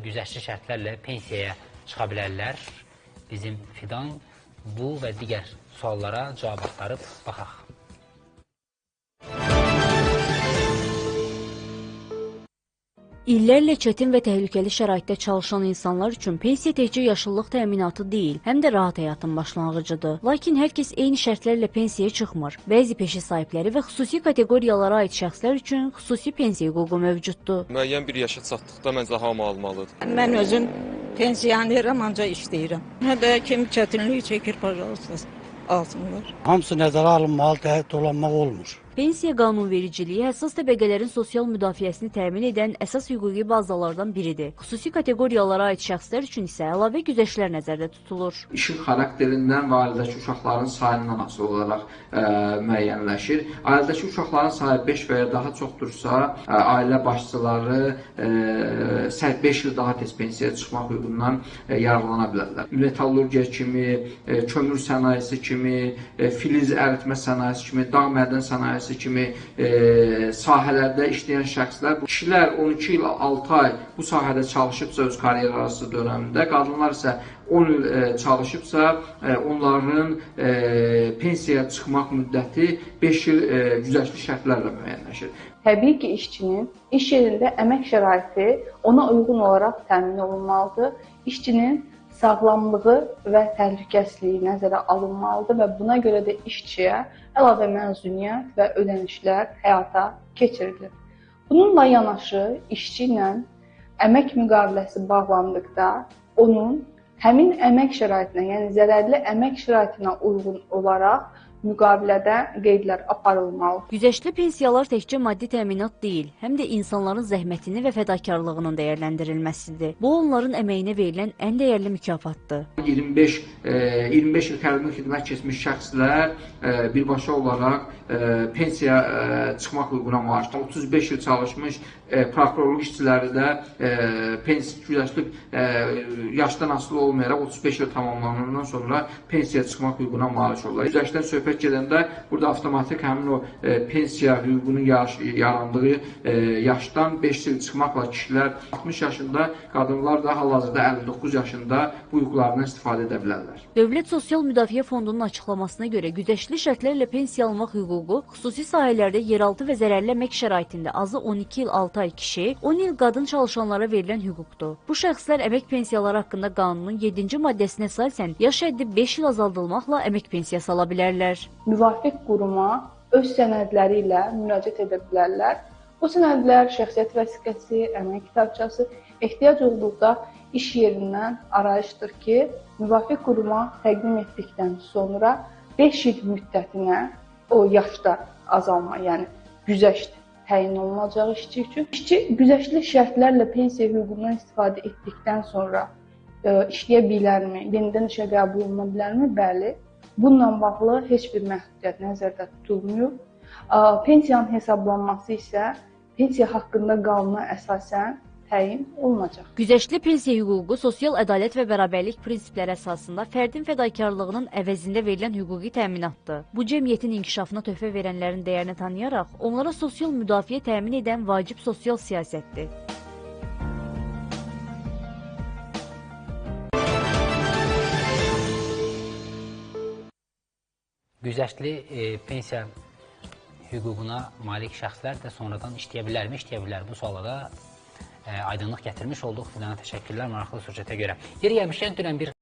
güzəştli şərtlərlə pensiyaya çıxa bilərlər? Bizim Fidan bu və digər suallara cavab axtarıb baxaq. İllərlə çətin və təhlükəli şəraitdə çalışan insanlar üçün pensiya təkcə yaşıllıq təminatı deyil, həm də rahat həyatın başlanğıcıdır. Lakin hər kəs eyni şərtlərlə pensiyaya çıxmır. Bəzi peşə sahibləri və xüsusi kateqoriyalara aid şəxslər üçün xüsusi pensiya hüququ mövcuddur. Müəyyən bir yaşa çatdıqda məncə hamı almalıdır. Mən özüm pensioneram, ancaq işləyirəm. Hədə kim çətinlik çəkir, paylaşsınız, alsınlar. Hamısı nəzərə alınmalı, dolanmaq olmur. Pensiya qanunvericiliyi həssas təbəqələrin sosial müdafiəsini təmin edən əsas hüquqi bazalardan biridir. Xüsusi kateqoriyalara aid şəxslər üçün isə əlavə güzəştlər nəzərdə tutulur. İşin xarakterindən və ailedəki uşaqların sayından asılı olaraq müəyyənləşir. Ailedəki uşaqların sayı 5 və ya daha çoxdursa, ailə başçıları 5 il daha tez pensiyaya çıxmaq hüququndan yararlana bilərlər. Metallurgiya kimi, kömür sənayesi kimi, filiz əritmə sənayesi kimi, dağ mədən sənayesi kimi sahələrdə işləyən şəxslər, kişilər 12 il 6 ay bu sahədə çalışıbsa öz karyerası dönəmində, qadınlar isə 10 il çalışıbsa, onların pensiyaya çıxmaq müddəti 5 il güzəştli şərtlərlə müəyyənləşir. Təbii ki, işçinin iş yerində əmək şəraiti ona uyğun olaraq təmin olunmalıdır. İşçinin sağlamlığı və təhlükəsizliyi nəzərə alınmalıdır və buna görə də işçiyə əlavə məzuniyyət və ödənişlər həyata keçirilir. Bununla yanaşı, işçi ilə əmək müqaviləsi bağlandıqda onun həmin əmək şəraitinə, yəni zərərli əmək şəraitinə uyğun olaraq müqavilədə qeydlər aparılmalıdır. Güzəştli pensiyalar təkcə maddi təminat deyil, həm də insanların zəhmətini və fədakarlığının dəyərləndirilməsidir. Bu, onların əməyinə verilən ən dəyərli mükafatdır. 25 il xidmət xidmət keçmiş şəxslər birbaşa olaraq pensiyaya çıxmaq hüququna malikdir. 35 il çalışmış prokurorluq işçiləri də güzəştli yaşdan asılı olmayaraq 35 il tamamlanandan sonra pensiyaya çıxmaq hüququna malik olurlar. Güzəştdən söhbət gedəndə burada avtomatik həmin o pensiya hüququnun yarandığı yaşdan 5 il çıxmaqla kişilər 60 yaşında, qadınlar da hal-hazırda 59 yaşında bu hüquqlarından istifadə edə bilərlər. Dövlət Sosial Müdafiə Fondunun açıqlamasına görə güzəştli şərtlərlə pensiya almaq hüququ xüsusi sahələrdə yeraltı və zərərli əmək şəraitində azı 12 il 6 ay kişi, 10 il qadın çalışanlara verilən hüquqdur. Bu şəxslər əmək pensiyaları haqqında qanunun 7-ci maddəsinə əsasən yaş həddi 5 il azaldılmaqla əmək pensiyası ala bilərlər. Müvafiq quruma öz sənədləri ilə müraciət edə bilərlər. Bu sənədlər şəxsiyyət vəsiqəsi, əmək kitabçası, ehtiyac olduqda iş yerindən arayışdır ki, müvafiq quruma təqdim etdikdən sonra 5 il müddətinə o yaşda azalma, yəni güzəşt təyin olunacaq işçi üçün. İşçi güzəştli şərtlərlə pensiya hüququndan istifadə etdikdən sonra işləyə bilərmi, yenidən işə qəbul oluna bilərmi? Bəli. Bununla bağlı heç bir məhdudiyyət nəzərdə tutulmuyor. Pensiyanın hesablanması isə pensiya haqqında qanuna əsasən təyin olunacaq. Güzəştli pensiya hüququ sosial ədalət və bərabərlik prinsipləri əsasında fərdin fədakarlığının əvəzində verilən hüquqi təminatdır. Bu, cəmiyyətin inkişafına töhfə verənlərin dəyərini tanıyaraq, onlara sosial müdafiə təmin edən vacib sosial siyasətdir. Güzəştli pensiya hüququna malik şəxslər də sonradan işləyə bilərmi? İşləyə bilər. Bu suala da aydınlıq gətirmiş olduq. Fidana təşəkkürlər maraqlı süjetə görə. Yeri gəlmişkən dünən bir